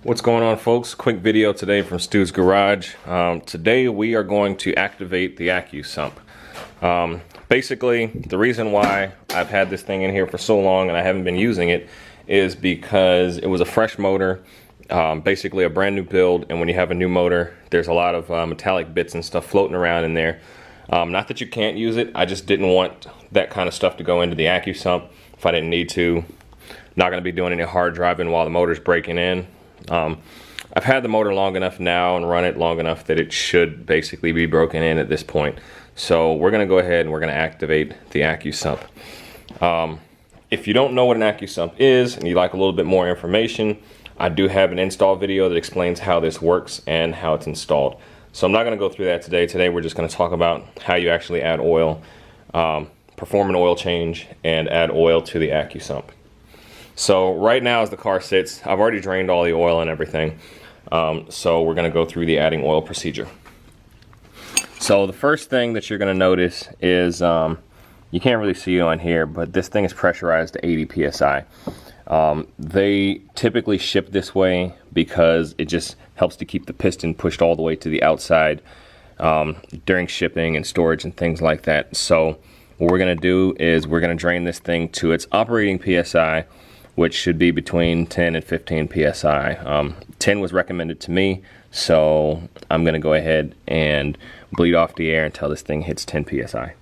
What's going on, folks? Quick video today from Stu's Garage. Today we are going to activate the Accusump. Basically, the reason why I've had this thing in here for so long and I haven't been using it is because it was a fresh motor, basically a brand new build, and when you have a new motor, there's a lot of metallic bits and stuff floating around in there. Not that you can't use it, I just didn't want that kind of stuff to go into the Accusump if I didn't need to. Not going to be doing any hard driving while the motor's breaking in. I've had the motor long enough now and run it long enough that it should basically be broken in at this point. So we're going to go ahead and we're going to activate the Accusump. If you don't know what an Accusump is and you'd like a little bit more information, I do have an install video that explains how this works and how it's installed. So I'm not going to go through that today. Today we're just going to talk about how you actually add oil, perform an oil change, and add oil to the Accusump. So right now as the car sits, I've already drained all the oil and everything. So we're going to go through the adding oil procedure. So the first thing that you're going to notice is, you can't really see it on here, but this thing is pressurized to 80 psi. They typically ship this way because it just helps to keep the piston pushed all the way to the outside during shipping and storage and things like that. So what we're going to do is we're going to drain this thing to its operating psi, which should be between 10 and 15 psi. 10 was recommended to me, so I'm going to go ahead and bleed off the air until this thing hits 10 psi.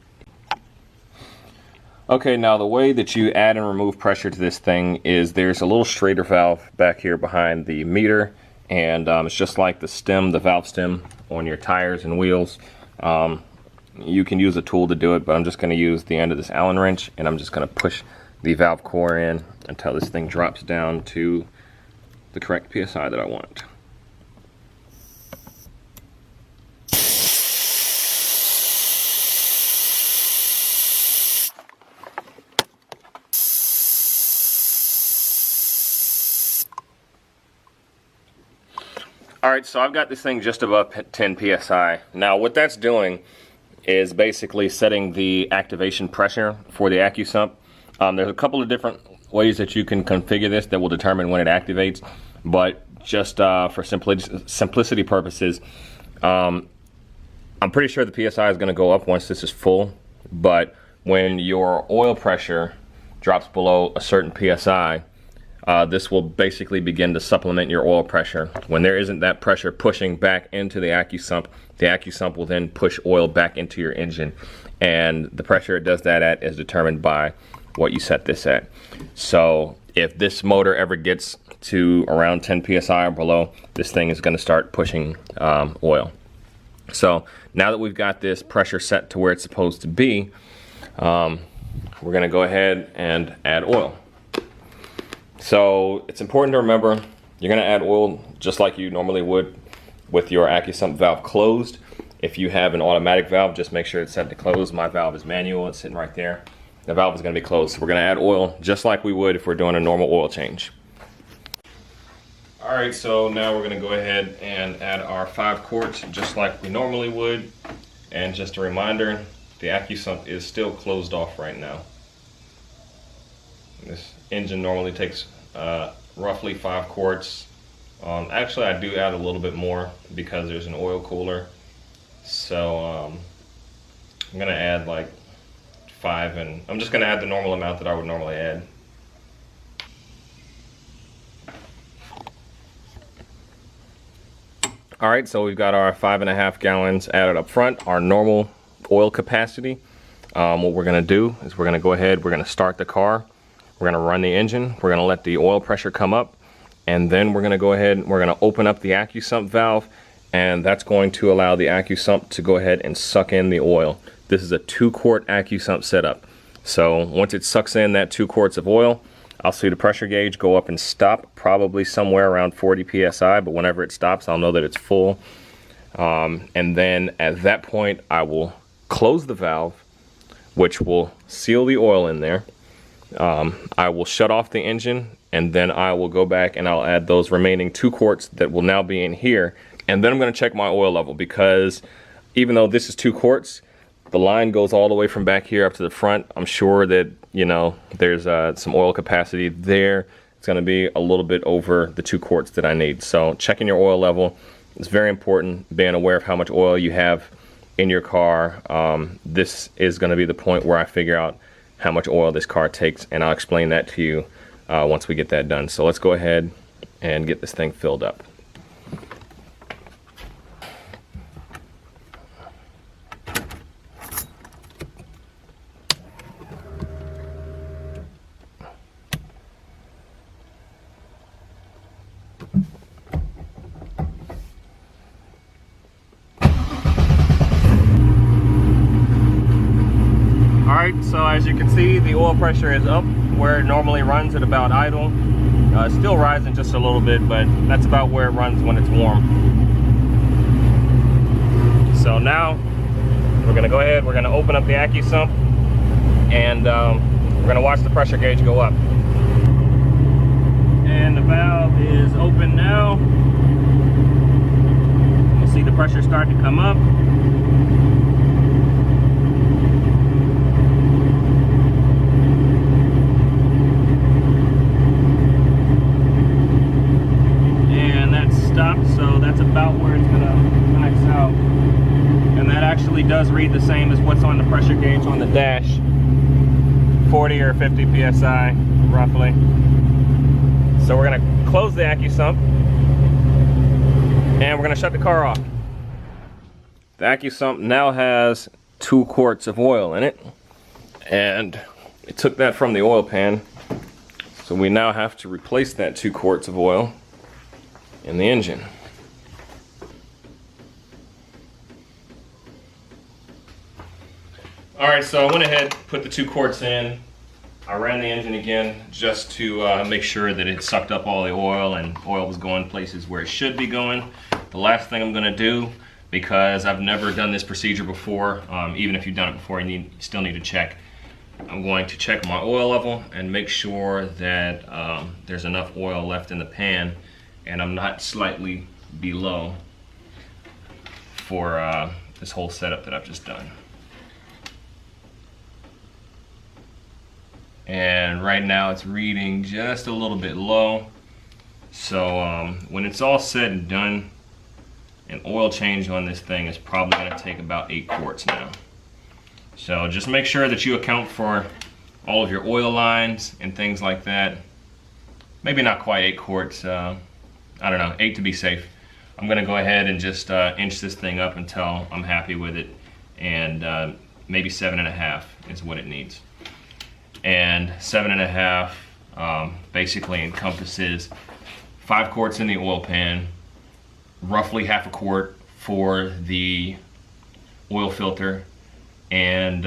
Okay, now the way that you add and remove pressure to this thing is there's a little straighter valve back here behind the meter, and it's just like the stem, the valve stem on your tires and wheels. You can use a tool to do it, but I'm just going to use the end of this Allen wrench, and I'm just going to push the valve core in until this thing drops down to the correct psi that I want. Alright, so I've got this thing just above 10 psi. Now what that's doing is basically setting the activation pressure for the Accusump. There's a couple of different ways that you can configure this that will determine when it activates, but just for simplicity purposes, I'm pretty sure the PSI is going to go up once this is full, but when your oil pressure drops below a certain PSI, this will basically begin to supplement your oil pressure. When there isn't that pressure pushing back into the Accusump will then push oil back into your engine, and the pressure it does that at is determined by what you set this at. So if this motor ever gets to around 10 psi or below, this thing is going to start pushing oil. So now that we've got this pressure set to where it's supposed to be, we're going to go ahead and add oil. So it's important to remember you're going to add oil just like you normally would with your Accusump valve closed. If you have an automatic valve, just make sure it's set to close. My valve is manual, it's sitting right there. The valve is going to be closed, so we're going to add oil just like we would if we're doing a normal oil change. Alright, so now we're going to go ahead and add our 5 quarts just like we normally would. And just a reminder, the Accusump is still closed off right now. This engine normally takes roughly 5 quarts. Actually, I do add a little bit more because there's an oil cooler. So I'm going to add like 5, and I'm just going to add the normal amount that I would normally add. Alright, so we've got our 5.5 gallons added up front, our normal oil capacity. What we're going to do is we're going to go ahead, we're going to start the car, we're going to run the engine, we're going to let the oil pressure come up, and then we're going to go ahead and we're going to open up the Accusump valve, and that's going to allow the Accusump to go ahead and suck in the oil. This is a 2-quart Accusump setup. So once it sucks in that 2 quarts of oil, I'll see the pressure gauge go up and stop, probably somewhere around 40 psi, but whenever it stops, I'll know that it's full. And then at that point, I will close the valve, which will seal the oil in there. I will shut off the engine, and then I will go back and I'll add those remaining 2 quarts that will now be in here. And then I'm going to check my oil level, because even though this is 2 quarts, the line goes all the way from back here up to the front. I'm sure that, you know, there's some oil capacity there. it's going to be a little bit over the 2 quarts that I need. So checking your oil level is very important. Being aware of how much oil you have in your car. This is going to be the point where I figure out how much oil this car takes, and I'll explain that to you once we get that done. So let's go ahead and get this thing filled up. Alright, so as you can see, the oil pressure is up where it normally runs at about idle. It's still rising just a little bit, but that's about where it runs when it's warm. So now we're going to go ahead, we're going to open up the Accusump, and we're going to watch the pressure gauge go up. And the valve is open now. You'll see the pressure start to come up. So that's about where it's gonna max out, and that actually does read the same as what's on the pressure gauge on the dash, 40 or 50 psi roughly. So we're gonna close the Accusump and we're gonna shut the car off. The Accusump now has 2 quarts of oil in it, and it took that from the oil pan, so we now have to replace that 2 quarts of oil in the engine. Alright, so I went ahead, put the 2 quarts in. I ran the engine again just to make sure that it sucked up all the oil and oil was going places where it should be going. The last thing I'm going to do, because I've never done this procedure before, even if you've done it before, you still need to check. I'm going to check my oil level and make sure that there's enough oil left in the pan and I'm not slightly below for this whole setup that I've just done. And right now it's reading just a little bit low. So when it's all said and done, an oil change on this thing is probably going to take about 8 quarts now. So just make sure that you account for all of your oil lines and things like that. Maybe not quite 8 quarts, I don't know, 8 to be safe. I'm going to go ahead and just inch this thing up until I'm happy with it, and maybe 7.5 is what it needs. And 7.5 basically encompasses 5 quarts in the oil pan, roughly half a quart for the oil filter, and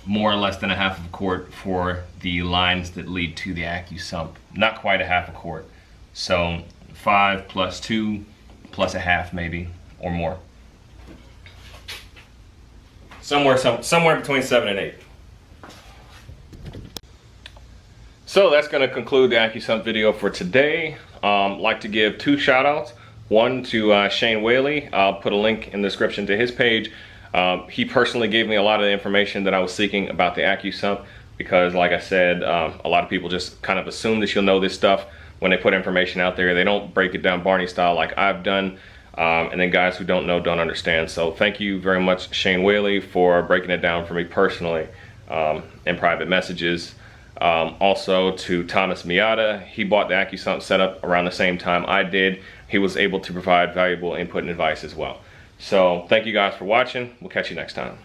more or less than a half of a quart for the lines that lead to the Accusump. Not quite a half a quart. So 5 plus 2 plus a half maybe, or more. Somewhere between 7 and 8. So that's going to conclude the Accusump video for today. Like to give 2 shout outs. One to Shane Whalley. I'll put a link in the description to his page. He personally gave me a lot of the information that I was seeking about the Accusump, because like I said, a lot of people just kind of assume that you'll know this stuff when they put information out there. They don't break it down Barney style like I've done, and then guys who don't know don't understand. So thank you very much, Shane Whalley, for breaking it down for me personally in private messages. Also to Thomas Miata, he bought the Accusump setup around the same time I did. He was able to provide valuable input and advice as well. So thank you guys for watching. We'll catch you next time.